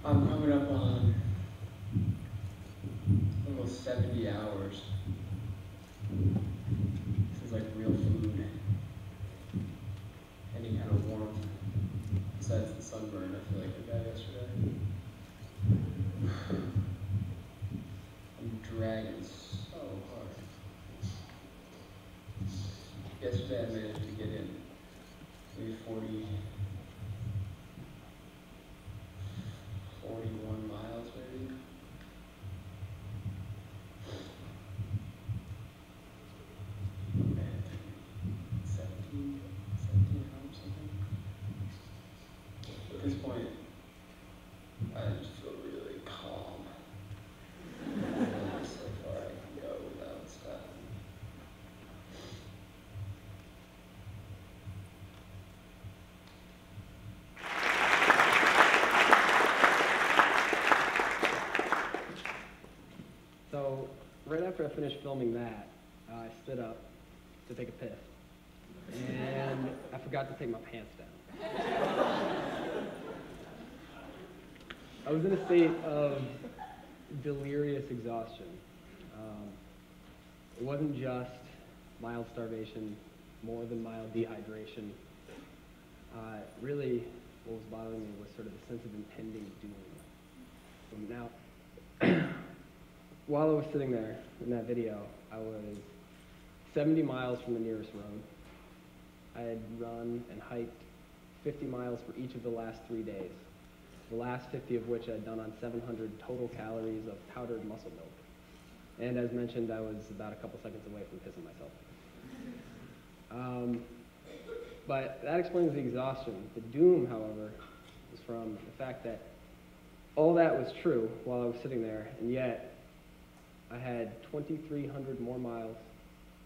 I'm coming up on almost 70 hours. This is like real food. Any kind of warmth besides the sunburn I feel like I got yesterday. I'm dragging so hard. Yesterday I managed to get in maybe 41 miles maybe. Oh man, it took me 17 hours something. At this point, I just feel really calm. So far I can go without stopping. So, right after I finished filming that, I stood up to take a piss. And I forgot to take my pants down. I was in a state of delirious exhaustion. It wasn't just mild starvation, more than mild dehydration. Really, what was bothering me was sort of the sense of impending doom. Now, while I was sitting there in that video, I was 70 miles from the nearest road. I had run and hiked 50 miles for each of the last 3 days, the last 50 of which I had done on 700 total calories of powdered muscle milk. And as mentioned, I was about a couple seconds away from pissing myself. But that explains the exhaustion. The doom, however, was from the fact that all that was true while I was sitting there, and yet I had 2,300 more miles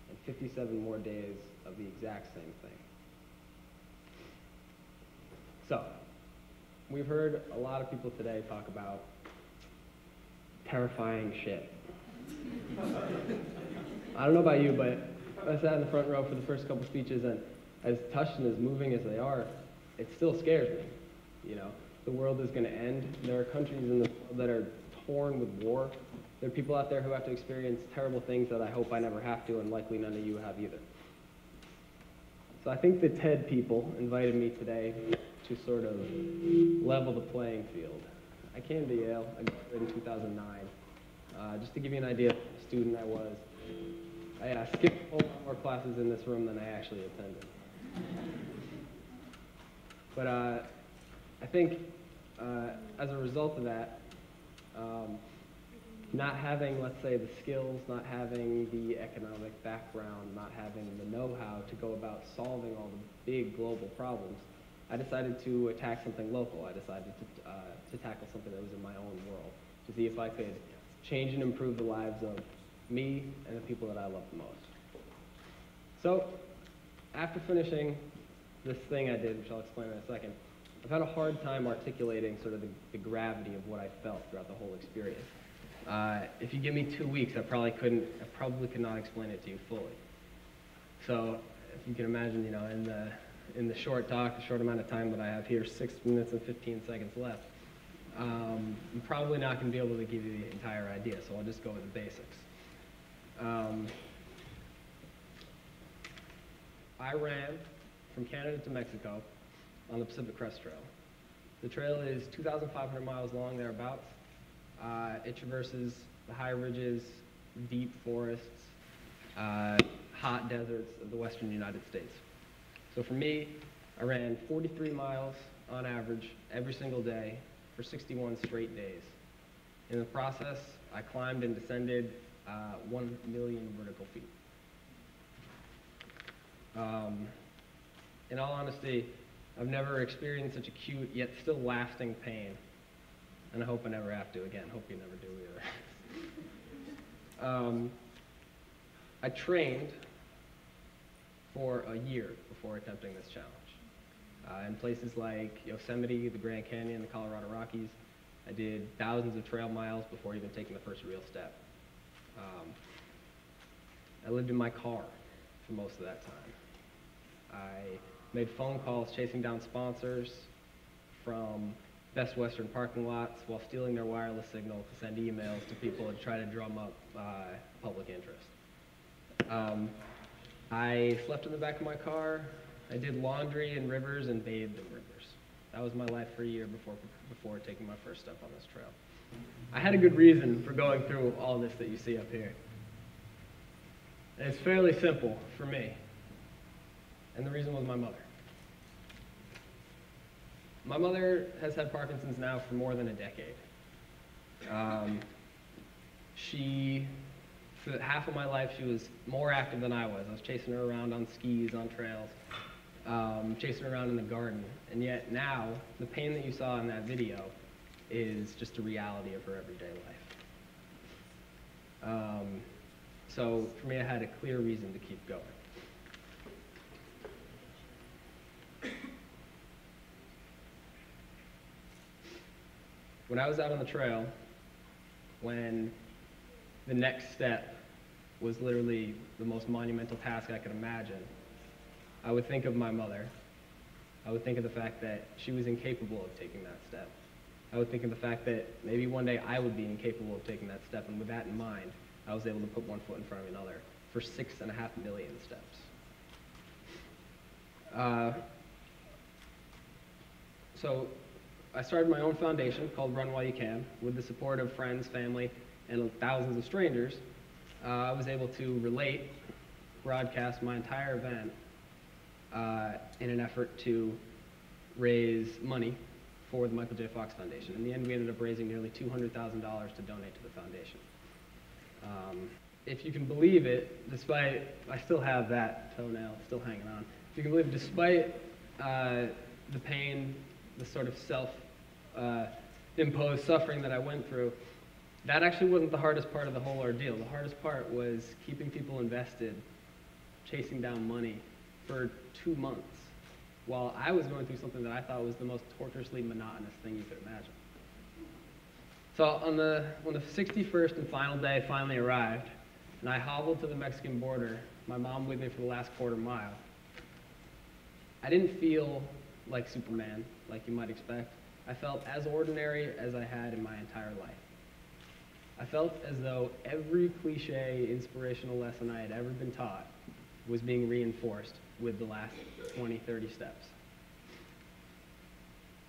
and 57 more days of the exact same thing. So, we've heard a lot of people today talk about terrifying shit. I don't know about you, but I sat in the front row for the first couple speeches, and as touched and as moving as they are, it still scares me. You know, the world is going to end. There are countries in the world that are torn with war. There are people out there who have to experience terrible things that I hope I never have to, and likely none of you have either. So I think the TED people invited me today to sort of level the playing field. I came to Yale. I graduated in 2009. Just to give you an idea of the student I was, I skipped a whole lot more classes in this room than I actually attended. But I think as a result of that, not having, let's say, the skills, not having the economic background, not having the know-how to go about solving all the big global problems, I decided to attack something local. I decided to tackle something that was in my own world, to see if I could change and improve the lives of me and the people that I love the most. So, after finishing this thing I did, which I'll explain in a second, I've had a hard time articulating sort of the gravity of what I felt throughout the whole experience. If you give me 2 weeks, I probably could not explain it to you fully. So, if you can imagine, you know, in the short talk, the short amount of time that I have here, 6 minutes and 15 seconds left, I'm probably not going to be able to give you the entire idea, so I'll just go with the basics. I ran from Canada to Mexico on the Pacific Crest Trail. The trail is 2,500 miles long, thereabouts. It traverses the high ridges, deep forests, hot deserts of the western United States. So for me, I ran 43 miles on average every single day for 61 straight days. In the process, I climbed and descended 1 million vertical feet. In all honesty, I've never experienced such acute yet still lasting pain, and I hope I never have to again. Hope you never do either. I trained for a year before attempting this challenge. In places like Yosemite, the Grand Canyon, the Colorado Rockies, I did thousands of trail miles before even taking the first real step. I lived in my car for most of that time. I made phone calls chasing down sponsors from Best Western parking lots while stealing their wireless signal to send emails to people and try to drum up public interest. I slept in the back of my car. I did laundry in rivers and bathed in rivers. That was my life for a year before taking my first step on this trail. I had a good reason for going through all this that you see up here. And it's fairly simple for me. And the reason was my mother. My mother has had Parkinson's now for more than a decade. For half of my life, she was more active than I was. I was chasing her around on skis, on trails, chasing her around in the garden. And yet now, the pain that you saw in that video is just a reality of her everyday life. So for me, I had a clear reason to keep going. When I was out on the trail, when the next step was literally the most monumental task I could imagine, I would think of my mother. I would think of the fact that she was incapable of taking that step. I would think of the fact that maybe one day I would be incapable of taking that step, and with that in mind, I was able to put one foot in front of another for 6.5 million steps. So I started my own foundation called Run While You Can. With the support of friends, family, and thousands of strangers, I was able to relate, broadcast my entire event in an effort to raise money for the Michael J. Fox Foundation. In the end, we ended up raising nearly $200,000 to donate to the foundation. If you can believe it, despite, I still have that toenail still hanging on. If you can believe it, despite the pain, the sort of self-imposed suffering that I went through, that actually wasn't the hardest part of the whole ordeal. The hardest part was keeping people invested, chasing down money for 2 months, while I was going through something that I thought was the most torturously monotonous thing you could imagine. So when the 61st and final day finally arrived, and I hobbled to the Mexican border, my mom with me for the last quarter mile, I didn't feel like Superman, like you might expect. I felt as ordinary as I had in my entire life. I felt as though every cliche inspirational lesson I had ever been taught was being reinforced with the last 20, 30 steps.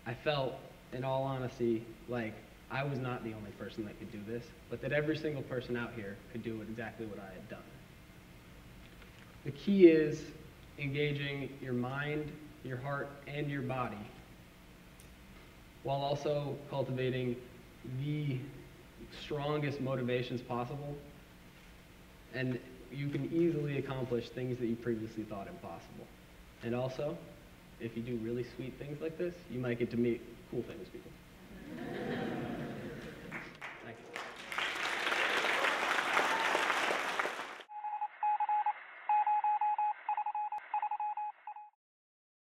I felt, in all honesty, like I was not the only person that could do this, but that every single person out here could do exactly what I had done. The key is engaging your mind, your heart, and your body, while also cultivating the strongest motivations possible, and you can easily accomplish things that you previously thought impossible. And also, if you do really sweet things like this, you might get to meet cool famous people.